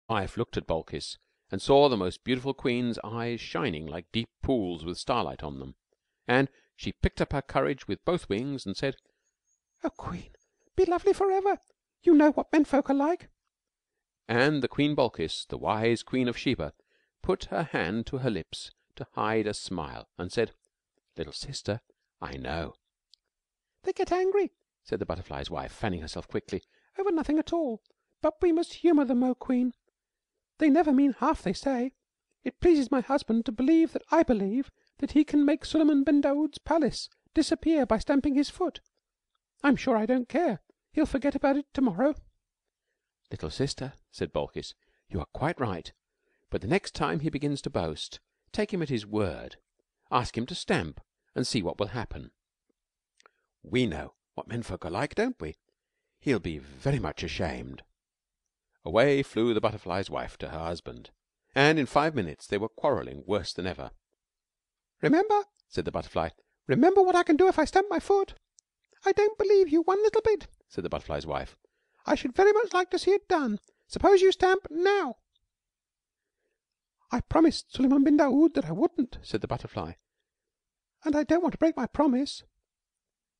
Wife looked at Balkis and saw the most beautiful queen's eyes shining like deep pools with starlight on them, and she picked up her courage with both wings and said, "O Queen, be lovely for ever. You know what men folk are like." and the Queen Balkis, the wise Queen of Sheba, put her hand to her lips to hide a smile, and said, "Little sister, I know." "They get angry," said the butterfly's wife, fanning herself quickly, "over nothing at all. But we must humour them, O Queen. They never mean half they say. It pleases my husband to believe that I believe that he can make Sulayman bin Daoud's palace disappear by stamping his foot. I'm sure I don't care. He'll forget about it tomorrow." "Little sister," said Balkis, "you are quite right. But the next time he begins to boast, take him at his word. Ask him to stamp, and see what will happen. We know what men folk are like, don't we? He'll be very much ashamed." Away flew the butterfly's wife to her husband, and in 5 minutes they were quarrelling worse than ever. "Remember," said the butterfly, "remember what I can do if I stamp my foot." "I don't believe you one little bit," said the butterfly's wife. "I should very much like to see it done. Suppose you stamp now." "I promised Sulayman bin Daoud that I wouldn't," said the butterfly, "and I don't want to break my promise."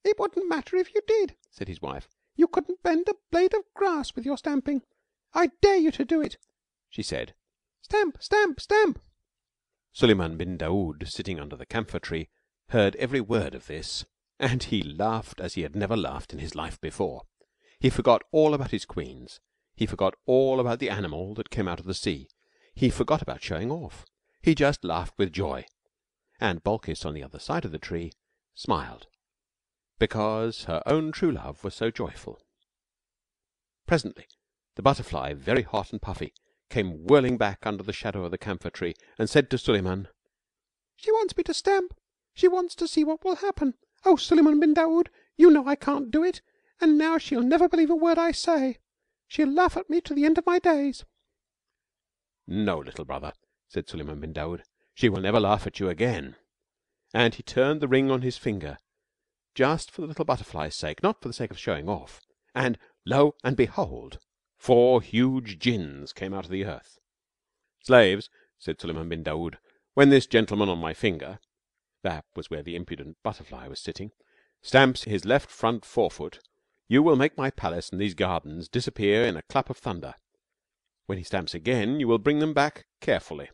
"It wouldn't matter if you did," said his wife. "You couldn't bend a blade of grass with your stamping. I dare you to do it," she said. "Stamp, stamp, stamp." Sulayman bin Daoud, sitting under the camphor tree, heard every word of this, and he laughed as he had never laughed in his life before. He forgot all about his queens. He forgot all about the animal that came out of the sea. He forgot about showing off. He just laughed with joy. And Balkis, on the other side of the tree, smiled, because her own true love was so joyful. Presently the butterfly, very hot and puffy, came whirling back under the shadow of the camphor tree, and said to Sulayman, "She wants me to stamp. She wants to see what will happen. Oh, Sulayman bin Daoud, you know I can't do it, and now she'll never believe a word I say. She'll laugh at me to the end of my days." "No, little brother," said Sulayman bin Daoud, "she will never laugh at you again." And he turned the ring on his finger, just for the little butterfly's sake, not for the sake of showing off, and lo and behold, 4 huge jinns came out of the earth. "Slaves," said Sulayman bin Daoud, "when this gentleman on my finger," that was where the impudent butterfly was sitting, "stamps his left front forefoot, you will make my palace and these gardens disappear in a clap of thunder. When he stamps again, you will bring them back carefully.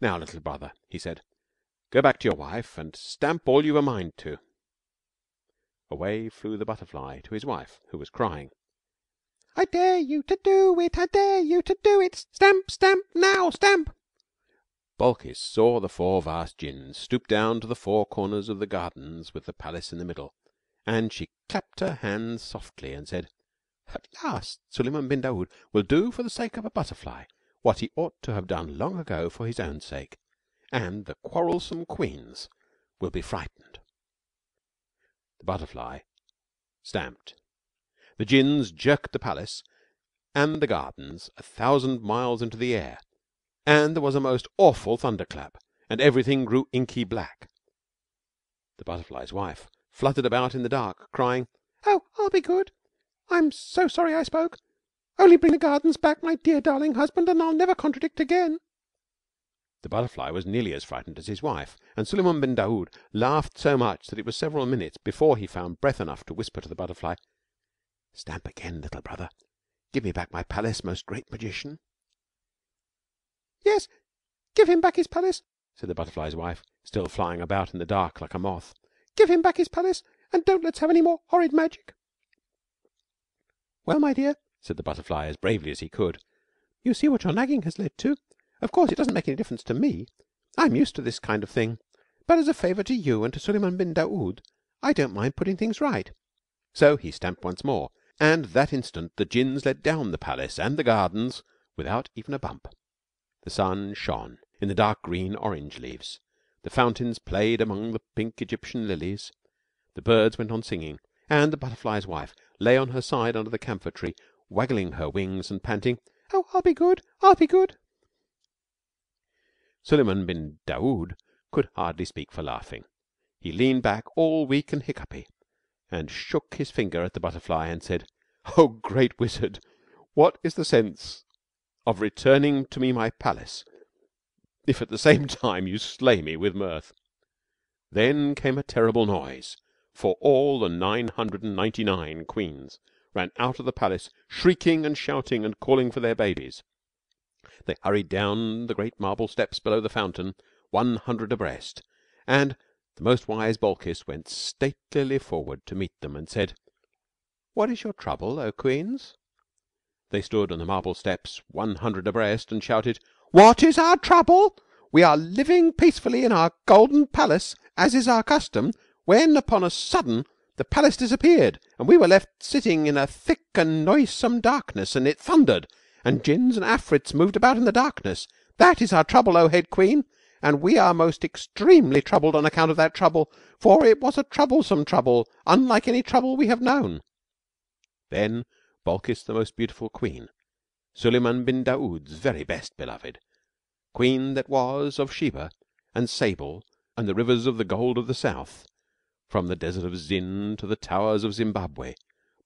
Now, little brother," he said, "go back to your wife and stamp all you've a mind to." Away flew the butterfly to his wife, who was crying. "I dare you to do it. I dare you to do it. Stamp, stamp, now stamp." Balkis saw the 4 vast jinns stoop down to the 4 corners of the gardens with the palace in the middle, and she clapped her hands softly and said, "At last Sulayman bin Daoud will do for the sake of a butterfly what he ought to have done long ago for his own sake, and the quarrelsome queens will be frightened." The butterfly stamped. The jinns jerked the palace and the gardens 1,000 miles into the air, and there was a most awful thunderclap, and everything grew inky black. The butterfly's wife fluttered about in the dark, crying, "Oh, I'll be good. I'm so sorry I spoke. Only bring the gardens back, my dear darling husband, and I'll never contradict again." The butterfly was nearly as frightened as his wife, and Sulayman bin Daoud laughed so much that it was several minutes before he found breath enough to whisper to the butterfly, "Stamp again, little brother. Give me back my palace, most great magician." "Yes, give him back his palace," said the butterfly's wife, still flying about in the dark like a moth. "Give him back his palace, and don't let's have any more horrid magic." "Well, my dear," said the butterfly as bravely as he could, "you see what your nagging has led to. Of course it doesn't make any difference to me. I'm used to this kind of thing. But as a favour to you and to Sulayman bin Daoud, I don't mind putting things right." So he stamped once more, and that instant the jinns let down the palace and the gardens without even a bump. The sun shone in the dark green orange leaves, the fountains played among the pink Egyptian lilies, the birds went on singing, and the butterfly's wife lay on her side under the camphor tree, waggling her wings and panting, "Oh, I'll be good. I'll be good." Sulayman bin Daoud could hardly speak for laughing. He leaned back all weak and hiccupy, and shook his finger at the butterfly, and said, "O great wizard, what is the sense of returning to me my palace, if at the same time you slay me with mirth." Then came a terrible noise, for all the 999 queens ran out of the palace, shrieking and shouting and calling for their babies. They hurried down the great marble steps below the fountain, 100 abreast, and the most wise Balkis went statelily forward to meet them, and said, "What is your trouble, O queens?" They stood on the marble steps, 100 abreast, and shouted, "What is our trouble? We are living peacefully in our golden palace, as is our custom, when upon a sudden the palace disappeared, and we were left sitting in a thick and noisome darkness, and it thundered, and jinns and afrits moved about in the darkness. That is our trouble, O head queen, and we are most extremely troubled on account of that trouble, for it was a troublesome trouble, unlike any trouble we have known." Then Balkis, the most beautiful queen, Sulayman bin Daoud's very best beloved, queen that was of Sheba and Sable and the rivers of the gold of the south, from the desert of Zin to the towers of Zimbabwe,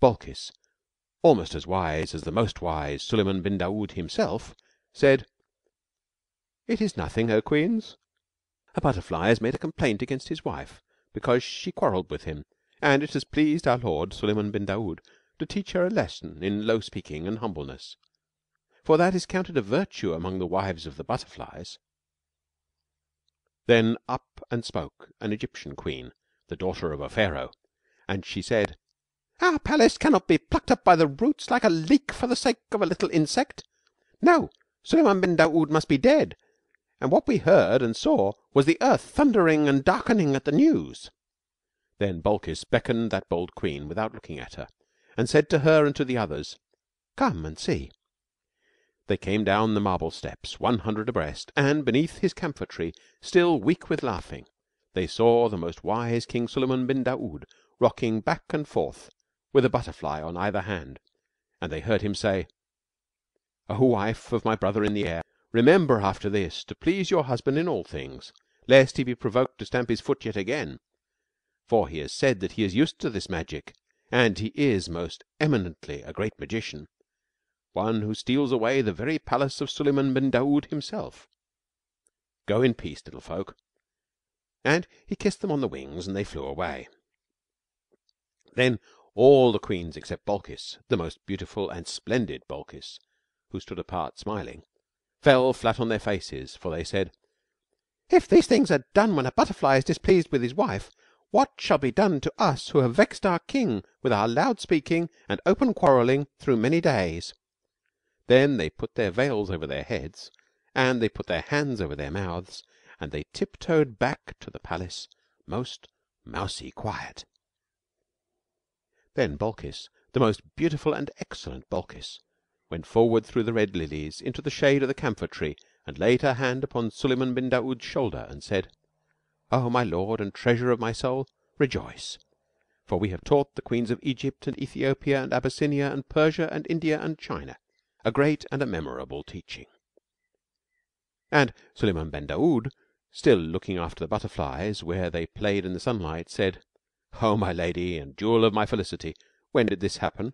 Balkis, almost as wise as the most wise Sulayman bin Daoud himself, said, "It is nothing, O queens. A butterfly has made a complaint against his wife because she quarrelled with him, and it has pleased our lord Sulayman bin Daoud to teach her a lesson in low speaking and humbleness, for that is counted a virtue among the wives of the butterflies." Then up and spoke an Egyptian queen, the daughter of a pharaoh, and she said, "Our palace cannot be plucked up by the roots like a leek for the sake of a little insect. No, Sulayman bin Daoud must be dead, and what we heard and saw was the earth thundering and darkening at the news." Then Balkis beckoned that bold queen without looking at her, and said to her and to the others, "Come and see." They came down the marble steps, 100 abreast, and beneath his camphor tree, still weak with laughing, they saw the most wise King Sulayman bin Daoud rocking back and forth with a butterfly on either hand, and they heard him say, "O wife of my brother in the air, remember after this to please your husband in all things, lest he be provoked to stamp his foot yet again, for he has said that he is used to this magic, and he is most eminently a great magician, one who steals away the very palace of Sulayman bin Daoud himself. Go in peace, little folk." And he kissed them on the wings, and they flew away. Then all the queens except Balkis, the most beautiful and splendid Balkis, who stood apart smiling, fell flat on their faces, for they said, "If these things are done when a butterfly is displeased with his wife, what shall be done to us who have vexed our king with our loud speaking and open quarrelling through many days?" Then they put their veils over their heads, and they put their hands over their mouths, and they tiptoed back to the palace most mousy quiet. Then Balkis, the most beautiful and excellent Balkis, went forward through the red lilies into the shade of the camphor tree, and laid her hand upon Sulayman bin Daoud's shoulder, and said, "O my lord and treasure of my soul, rejoice, for we have taught the queens of Egypt and Ethiopia and Abyssinia and Persia and India and China a great and a memorable teaching." And Sulayman bin Daoud, still looking after the butterflies where they played in the sunlight, said, "O my lady and jewel of my felicity, when did this happen?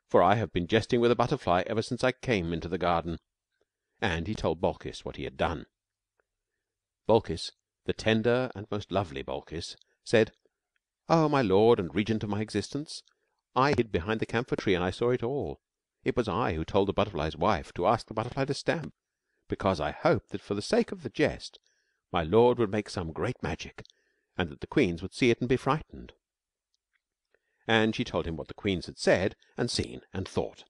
For I have been jesting with a butterfly ever since I came into the garden." And he told Balkis what he had done. Balkis, the tender and most lovely Balkis, said, "O my lord and regent of my existence, I hid behind the camphor tree, and I saw it all. It was I who told the butterfly's wife to ask the butterfly to stamp, because I hoped that for the sake of the jest my lord would make some great magic, and that the queens would see it and be frightened." And she told him what the queens had said and seen and thought.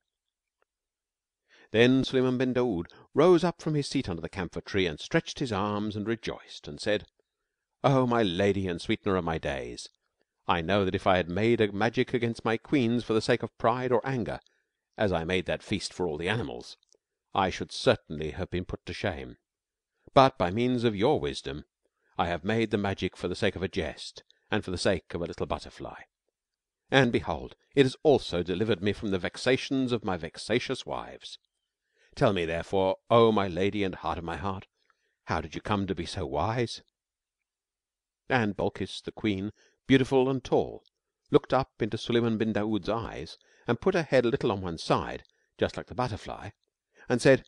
Then Sulayman bin Daoud rose up from his seat under the camphor tree, and stretched his arms and rejoiced, and said, "O my lady and sweetener of my days, I know that if I had made a magic against my queens for the sake of pride or anger, as I made that feast for all the animals, I should certainly have been put to shame. But by means of your wisdom I have made the magic for the sake of a jest, and for the sake of a little butterfly. And behold, it has also delivered me from the vexations of my vexatious wives. Tell me, therefore, O my lady and heart of my heart, how did you come to be so wise?" And Balkis, the queen, beautiful and tall, looked up into Sulayman bin Daoud's eyes, and put her head a little on one side, just like the butterfly, and said,